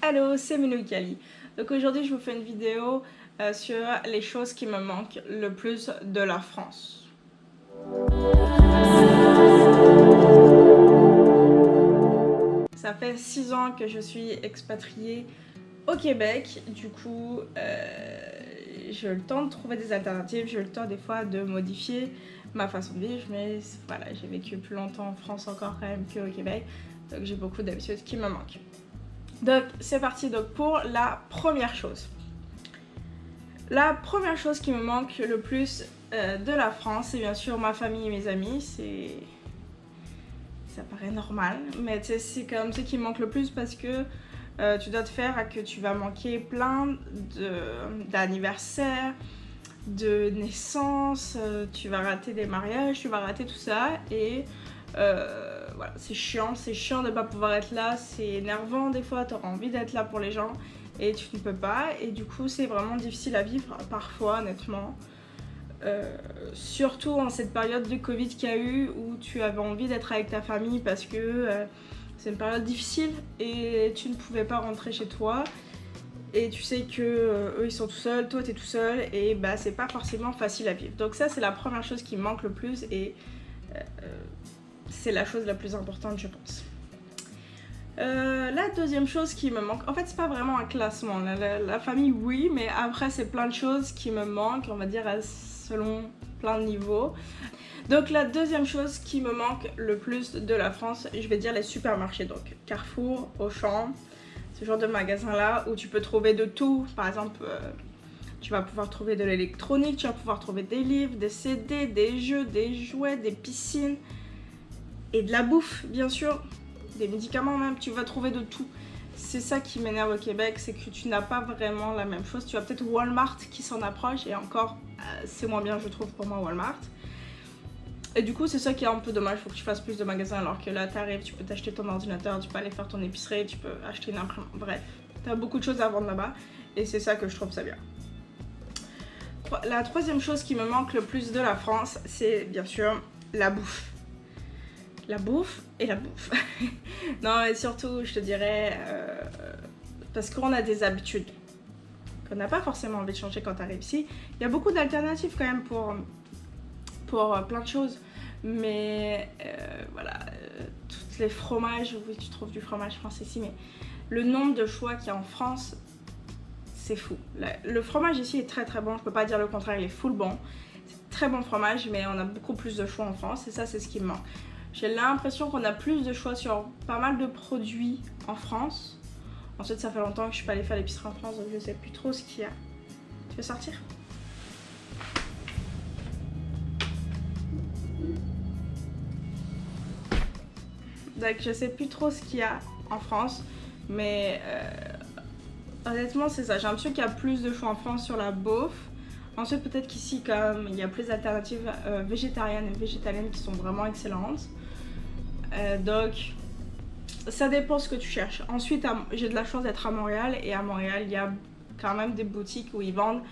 Hello, c'est Minou Kali. Donc aujourd'hui, je vous fais une vidéo sur les choses qui me manquent le plus de la France. Ça fait 6 ans que je suis expatriée au Québec. Du coup, j'ai eu le temps de trouver des alternatives. J'ai eu le temps des fois de modifier ma façon de vivre. Mais voilà, j'ai vécu plus longtemps en France encore quand même qu'au Québec. Donc j'ai beaucoup d'habitudes qui me manquent. Donc c'est parti donc pour la première chose. La première chose qui me manque le plus de la France, c'est bien sûr ma famille et mes amis. Ça paraît normal, mais c'est comme ce qui me manque le plus parce que tu dois te faire que tu vas manquer plein d'anniversaires, de naissances, tu vas rater des mariages, tu vas rater tout ça et voilà, c'est chiant de ne pas pouvoir être là, c'est énervant des fois, tu auras envie d'être là pour les gens et tu ne peux pas et du coup c'est vraiment difficile à vivre parfois honnêtement. Surtout en cette période de Covid qu'il y a eu où tu avais envie d'être avec ta famille parce que c'est une période difficile et tu ne pouvais pas rentrer chez toi et tu sais que eux ils sont tout seuls, toi t'es tout seul et bah c'est pas forcément facile à vivre. Donc ça c'est la première chose qui me manque le plus et c'est la chose la plus importante je pense. La deuxième chose qui me manque, en fait c'est pas vraiment un classement, la famille oui, mais après c'est plein de choses qui me manquent, on va dire selon plein de niveaux. Donc la deuxième chose qui me manque le plus de la France, je vais dire les supermarchés, donc Carrefour, Auchan, ce genre de magasins là où tu peux trouver de tout, par exemple tu vas pouvoir trouver de l'électronique, tu vas pouvoir trouver des livres, des CD, des jeux, des jouets, des piscines et de la bouffe bien sûr. Des médicaments même, tu vas trouver de tout. C'est ça qui m'énerve au Québec, c'est que tu n'as pas vraiment la même chose. Tu as peut-être Walmart qui s'en approche et encore c'est moins bien je trouve pour moi Walmart. Et du coup c'est ça qui est un peu dommage, il faut que tu fasses plus de magasins alors que là t'arrives, tu peux t'acheter ton ordinateur, tu peux aller faire ton épicerie, tu peux acheter une imprimante, bref. T'as beaucoup de choses à vendre là-bas et c'est ça que je trouve ça bien. La troisième chose qui me manque le plus de la France, c'est bien sûr la bouffe. La bouffe et la bouffe. Non, mais surtout, je te dirais, parce qu'on a des habitudes qu'on n'a pas forcément envie de changer quand tu arrives ici. Il y a beaucoup d'alternatives quand même pour plein de choses. Mais voilà, tous les fromages, oui, tu trouves du fromage français ici, mais le nombre de choix qu'il y a en France, c'est fou. Le fromage ici est très très bon, je peux pas dire le contraire, il est full bon. C'est très bon fromage, mais on a beaucoup plus de choix en France et ça, c'est ce qui me manque. J'ai l'impression qu'on a plus de choix sur pas mal de produits en France. Ensuite, ça fait longtemps que je suis pas allée faire l'épicerie en France, donc je sais plus trop ce qu'il y a. Tu veux sortir? Donc je sais plus trop ce qu'il y a en France, mais honnêtement c'est ça. J'ai l'impression qu'il y a plus de choix en France sur la bouffe. Ensuite peut-être qu'ici comme il y a plus d'alternatives végétariennes et végétaliennes qui sont vraiment excellentes. Donc ça dépend ce que tu cherches. Ensuite j'ai de la chance d'être à Montréal et à Montréal il y a quand même des boutiques où ils vendent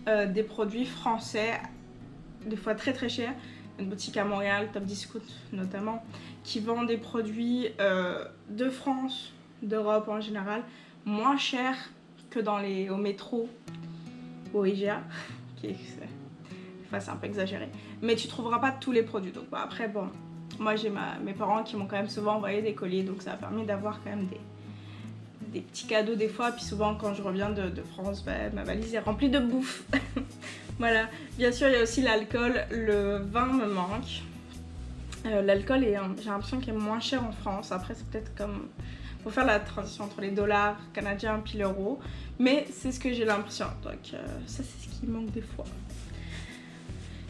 des produits français, des fois très très chers. Une boutique à Montréal, Top Discount notamment, qui vend des produits de France, d'Europe en général, moins chers que au métro ou au IGA, des fois c'est un peu exagéré, mais tu trouveras pas tous les produits. Donc bah, après bon, moi j'ai mes parents qui m'ont quand même souvent envoyé des colis, donc ça a permis d'avoir quand même des petits cadeaux des fois, puis souvent quand je reviens de France, bah, ma valise est remplie de bouffe. Voilà, bien sûr il y a aussi l'alcool, le vin me manque. L'alcool j'ai l'impression qu'il est moins cher en France, après c'est peut-être comme... Faut faire la transition entre les dollars canadiens puis l'euro, mais c'est ce que j'ai l'impression, donc ça c'est ce qui manque des fois.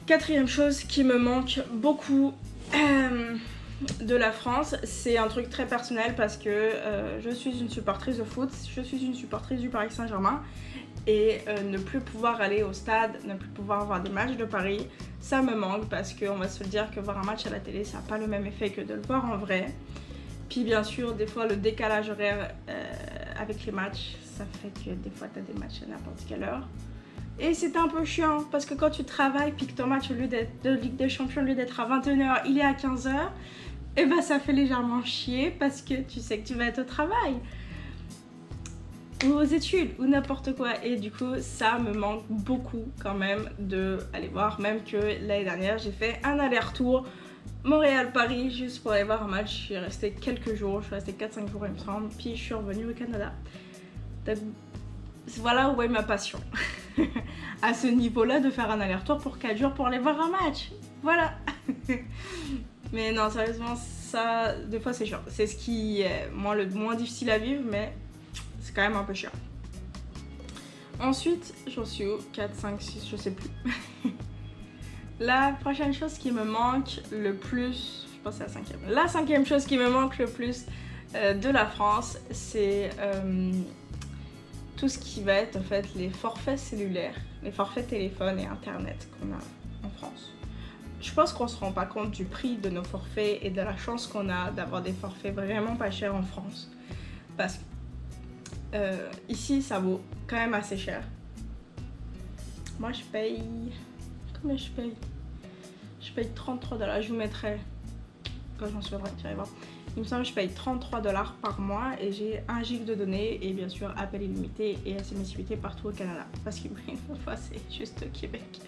Quatrième chose qui me manque beaucoup de la France, c'est un truc très personnel parce que je suis une supportrice de foot, je suis une supportrice du Paris Saint-Germain et ne plus pouvoir aller au stade, ne plus pouvoir voir des matchs de Paris, ça me manque parce qu'on va se le dire que voir un match à la télé ça n'a pas le même effet que de le voir en vrai. Puis bien sûr des fois le décalage horaire avec les matchs, ça fait que des fois tu as des matchs à n'importe quelle heure. Et c'est un peu chiant parce que quand tu travailles puis que ton match au lieu d'être de Ligue des Champions, au lieu d'être à 21h, il est à 15h, et bah ça fait légèrement chier parce que tu sais que tu vas être au travail. ou aux études ou n'importe quoi. Et du coup ça me manque beaucoup quand même de aller voir, même que l'année dernière j'ai fait un aller-retour Montréal-Paris juste pour aller voir un match. Je suis restée quelques jours, je suis restée 4-5 jours il me semble, puis je suis revenue au Canada. Donc voilà où est ma passion. À ce niveau-là, de faire un aller-retour pour 4 jours pour aller voir un match. Voilà. Mais non, sérieusement, ça, des fois c'est chiant. C'est ce qui est moi le moins difficile à vivre, mais c'est quand même un peu chiant. Ensuite, j'en suis où 4, 5, 6, je sais plus. La prochaine chose qui me manque le plus, je pense que c'est la cinquième. La cinquième chose qui me manque le plus de la France, c'est tout ce qui va être en fait les forfaits cellulaires, les forfaits téléphone et internet qu'on a en France. Je pense qu'on se rend pas compte du prix de nos forfaits et de la chance qu'on a d'avoir des forfaits vraiment pas chers en France. Parce que ici ça vaut quand même assez cher. Moi je paye... Combien je paye? Je paye 33$, je vous mettrai quand j'en souviendrai, tu vas voir. Il me semble que je paye 33$ par mois et j'ai 1 giga de données et bien sûr appel illimité et SMS illimité partout au Canada. Parce que une fois c'est juste au Québec.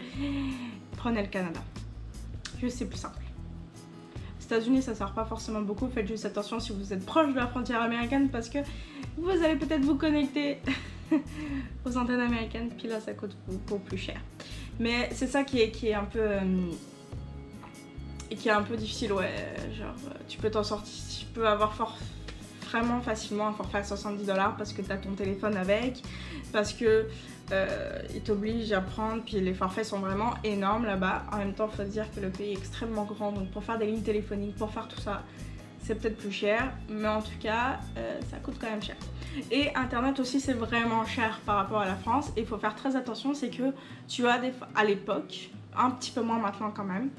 Prenez le Canada. Juste c'est plus simple. Aux États-Unis ça sert pas forcément beaucoup, faites juste attention si vous êtes proche de la frontière américaine parce que vous allez peut-être vous connecter aux antennes américaines, puis là ça coûte beaucoup plus cher. Mais c'est ça qui est un peu difficile, ouais, genre tu peux t'en sortir, tu peux avoir vraiment facilement un forfait à 70$ parce que t'as ton téléphone avec, parce que ils t'obligent à prendre, puis les forfaits sont vraiment énormes là-bas. En même temps, faut se dire que le pays est extrêmement grand, donc pour faire des lignes téléphoniques, pour faire tout ça, c'est peut-être plus cher, mais en tout cas, ça coûte quand même cher. Et Internet aussi, c'est vraiment cher par rapport à la France, et il faut faire très attention, c'est que tu as à l'époque, un petit peu moins maintenant quand même,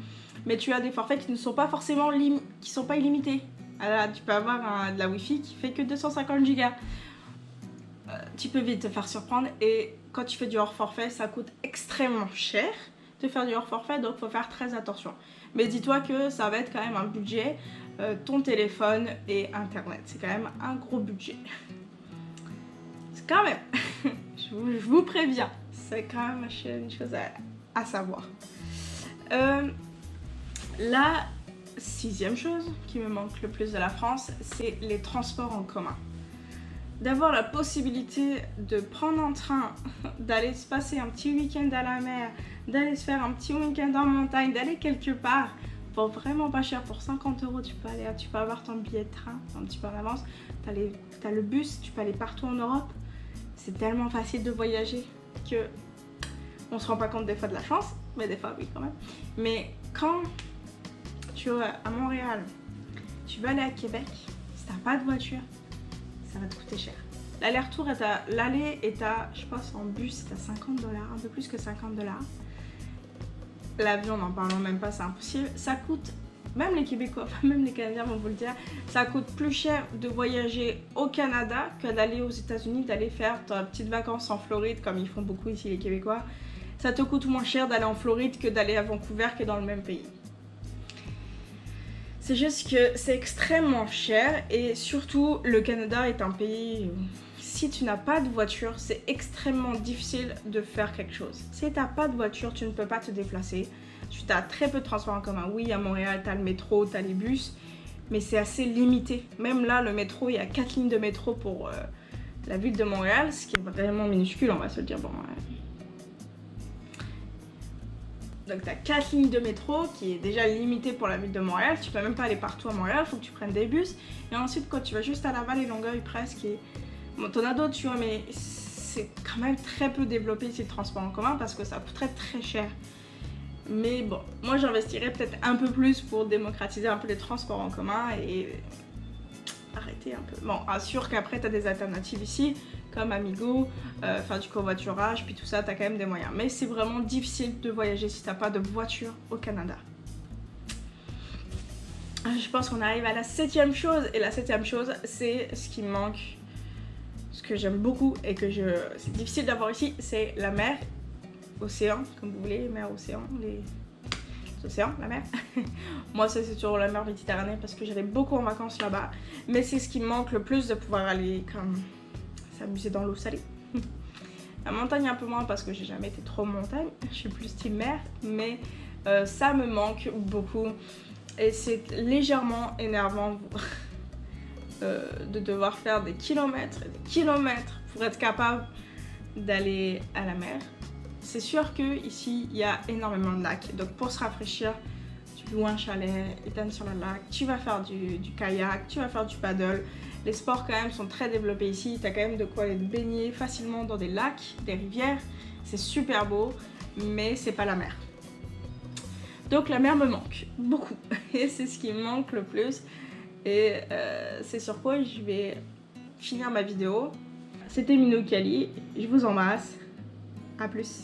mais tu as des forfaits qui ne sont pas forcément qui sont pas illimités. Alors, tu peux avoir de la Wi-Fi qui fait que 250 Go. Tu peux vite te faire surprendre, et quand tu fais du hors forfait, ça coûte extrêmement cher de faire du hors forfait, donc il faut faire très attention. Mais dis-toi que ça va être quand même un budget, ton téléphone et Internet, c'est quand même un gros budget. C'est quand même, je vous préviens, c'est quand même une chose à savoir. La sixième chose qui me manque le plus de la France, c'est les transports en commun. D'avoir la possibilité de prendre un train, d'aller se passer un petit week-end à la mer, d'aller se faire un petit week-end en montagne, d'aller quelque part pour vraiment pas cher, pour 50€, tu peux avoir ton billet de train un petit peu en avance, t'as le bus, tu peux aller partout en Europe. C'est tellement facile de voyager que on se rend pas compte des fois de la chance, mais des fois oui quand même. Mais quand tu vas à Montréal, tu vas aller à Québec, si t'as pas de voiture, ça va te coûter cher. L'aller-retour l'aller est à, je pense en bus c'est à 50$, un peu plus que 50$. L'avion, n'en parlons même pas, c'est impossible. Ça coûte, même les Québécois, enfin même les Canadiens vont vous le dire, ça coûte plus cher de voyager au Canada que d'aller aux États-Unis, d'aller faire ta petite vacances en Floride, comme ils font beaucoup ici les Québécois. Ça te coûte moins cher d'aller en Floride que d'aller à Vancouver, qui est dans le même pays. C'est juste que c'est extrêmement cher, et surtout le Canada est un pays, si tu n'as pas de voiture, c'est extrêmement difficile de faire quelque chose. Si tu n'as pas de voiture, tu ne peux pas te déplacer. Tu as très peu de transports en commun. Oui, à Montréal, tu as le métro, tu as les bus, mais c'est assez limité. Même là, le métro, il y a 4 lignes de métro pour la ville de Montréal, ce qui est vraiment minuscule, on va se le dire. Bon, donc tu as 4 lignes de métro qui est déjà limitée pour la ville de Montréal. Tu peux même pas aller partout à Montréal, il faut que tu prennes des bus. Et ensuite quand tu vas juste à Laval et Longueuil presque, bon, t'en as d'autres tu vois, mais c'est quand même très peu développé ici le transport en commun parce que ça coûterait très cher. Mais bon, moi j'investirais peut-être un peu plus pour démocratiser un peu les transports en commun et arrêter un peu. Bon, assure qu'après tu as des alternatives ici, comme Amigo, faire du covoiturage, puis tout ça, tu as quand même des moyens. Mais c'est vraiment difficile de voyager si tu n'as pas de voiture au Canada. Je pense qu'on arrive à la 7e chose, et la 7e chose, c'est ce qui me manque, ce que j'aime beaucoup et que c'est difficile d'avoir ici, c'est la mer, océan, comme vous voulez, mer, océan, les océans, la mer. Moi ça c'est sur la mer Méditerranée parce que j'allais beaucoup en vacances là-bas, mais c'est ce qui me manque le plus de pouvoir aller comme s'amuser dans l'eau salée. La montagne un peu moins parce que j'ai jamais été trop montagne, je suis plus team mer, mais ça me manque beaucoup et c'est légèrement énervant de devoir faire des kilomètres et des kilomètres pour être capable d'aller à la mer. C'est sûr qu'ici il y a énormément de lacs, donc pour se rafraîchir, tu loues un chalet, éteins sur le lac, tu vas faire du kayak, tu vas faire du paddle. Les sports quand même sont très développés ici, tu as quand même de quoi aller te baigner facilement dans des lacs, des rivières, c'est super beau, mais c'est pas la mer. Donc la mer me manque beaucoup et c'est ce qui me manque le plus et c'est sur quoi je vais finir ma vidéo. C'était Minou Kali, je vous embrasse, à plus.